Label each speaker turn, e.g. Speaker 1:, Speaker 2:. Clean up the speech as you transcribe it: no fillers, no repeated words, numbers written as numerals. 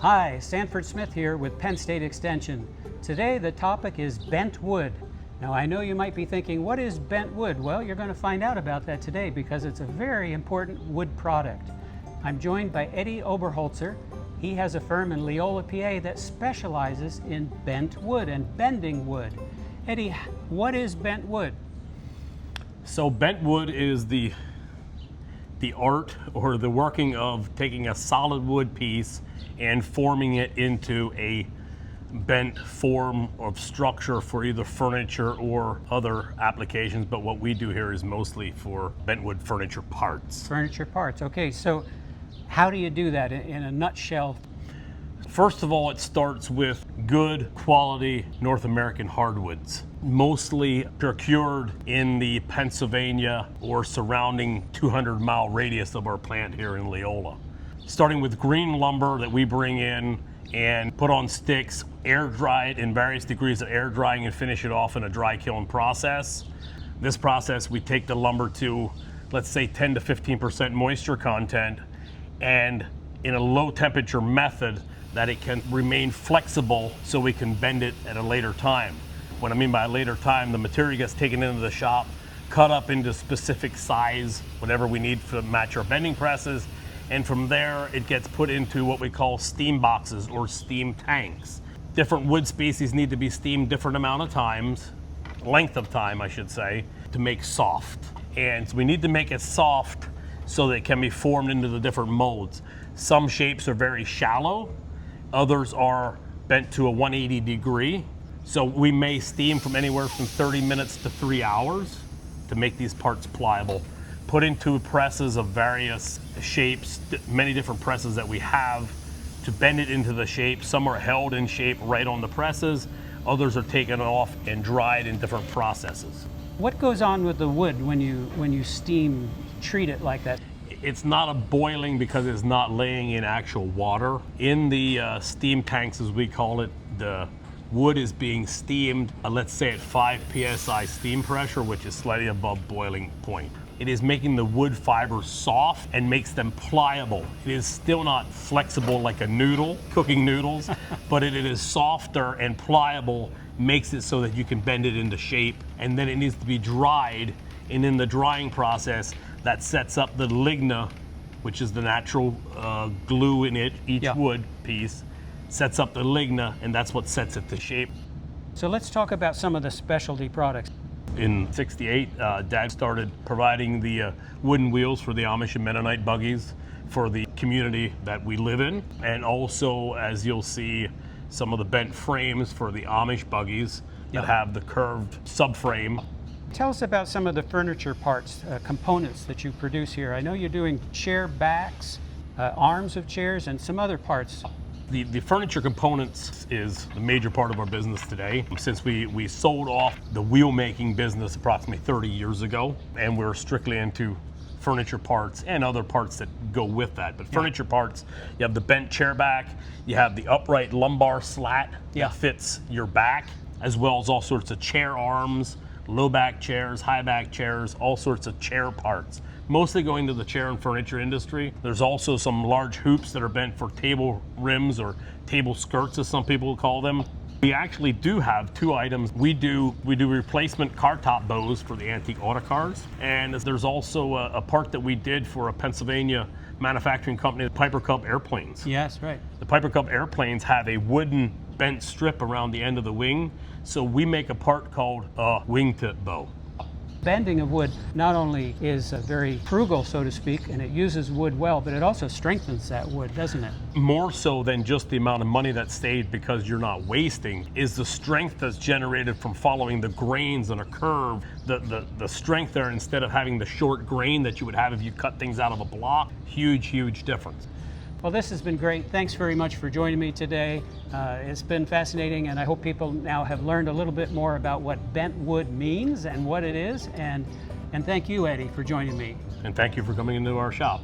Speaker 1: Hi, Sanford Smith here with Penn State Extension. Today the topic is bent wood. Now I know you might be thinking, what is bent wood? Well, you're going to find out about that today because it's a very important wood product. I'm joined by Eddie Oberholzer. He has a firm in Leola, PA that specializes in bent wood and bending wood. Eddie, what is bent wood?
Speaker 2: So bent wood is the art or the working of taking a solid wood piece and forming it into a bent form of structure for either furniture or other applications, but what we do here is mostly for bentwood furniture parts.
Speaker 1: Furniture parts, okay, so how do you do that in a nutshell?
Speaker 2: First of all, it starts with good quality North American hardwoods, mostly procured in the Pennsylvania or surrounding 200-mile radius of our plant here in Leola. Starting with green lumber that we bring in and put on sticks, air dry it in various degrees of air drying and finish it off in a dry kiln process. This process, we take the lumber to, let's say 10 to 15% moisture content, and in a low temperature method that it can remain flexible so we can bend it at a later time. What I mean by a later time, the material gets taken into the shop, cut up into specific size, whatever we need to match our bending presses, and from there it gets put into what we call steam boxes or steam tanks. Different wood species need to be steamed different amount of times, length of time I should say, to make soft. And so we need to make it soft so that it can be formed into the different molds. Some shapes are very shallow, others are bent to a 180 degree. So we may steam from anywhere from 30 minutes to 3 hours to make these parts pliable. Put into presses of various shapes, many different presses that we have to bend it into the shape. Some are held in shape right on the presses, others are taken off and dried in different processes.
Speaker 1: What goes on with the wood when you steam treat it like that?
Speaker 2: It's not a boiling because it's not laying in actual water. In the steam tanks, as we call it, the wood is being steamed, let's say at 5 psi steam pressure, which is slightly above boiling point. It is making the wood fibers soft and makes them pliable. It is still not flexible like a noodle, cooking noodles, but it is softer and pliable, makes it so that you can bend it into shape, and then it needs to be dried, and in the drying process, that sets up the ligna, which is the natural glue in each wood piece, sets up the ligna, and that's what sets it to shape.
Speaker 1: So let's talk about some of the specialty products.
Speaker 2: In '68, Dad started providing the wooden wheels for the Amish and Mennonite buggies for the community that we live in, and also, as you'll see, some of the bent frames for the Amish buggies that have the curved subframe.
Speaker 1: Tell us about some of the furniture parts, components that you produce here. I know you're doing chair backs, arms of chairs, and some other parts.
Speaker 2: The furniture components is the major part of our business today. Since we sold off the wheel making business approximately 30 years ago, and we're strictly into furniture parts and other parts that go with that. But furniture parts, you have the bent chair back, you have the upright lumbar slat that fits your back, as well as all sorts of chair arms, low back chairs, high back chairs, all sorts of chair parts, mostly going to the chair and furniture industry. There's also some large hoops that are bent for table rims or table skirts, as some people call them. We actually do have two items. We do replacement car top bows for the antique auto cars, and there's also a part that we did for a Pennsylvania manufacturing company, the Piper Cub airplanes.
Speaker 1: Yes, right.
Speaker 2: The Piper Cub airplanes have a wooden bent strip around the end of the wing, so we make a part called a wingtip bow.
Speaker 1: Bending of wood not only is very frugal, so to speak, and it uses wood well, but it also strengthens that wood, doesn't it?
Speaker 2: More so than just the amount of money that's saved because you're not wasting, is the strength that's generated from following the grains on a curve. The strength there, instead of having the short grain that you would have if you cut things out of a block, huge difference.
Speaker 1: Well, this has been great. Thanks very much for joining me today. It's been fascinating, and I hope people now have learned a little bit more about what bent wood means and what it is. And thank you, Eddie, for joining me.
Speaker 2: And thank you for coming into our shop.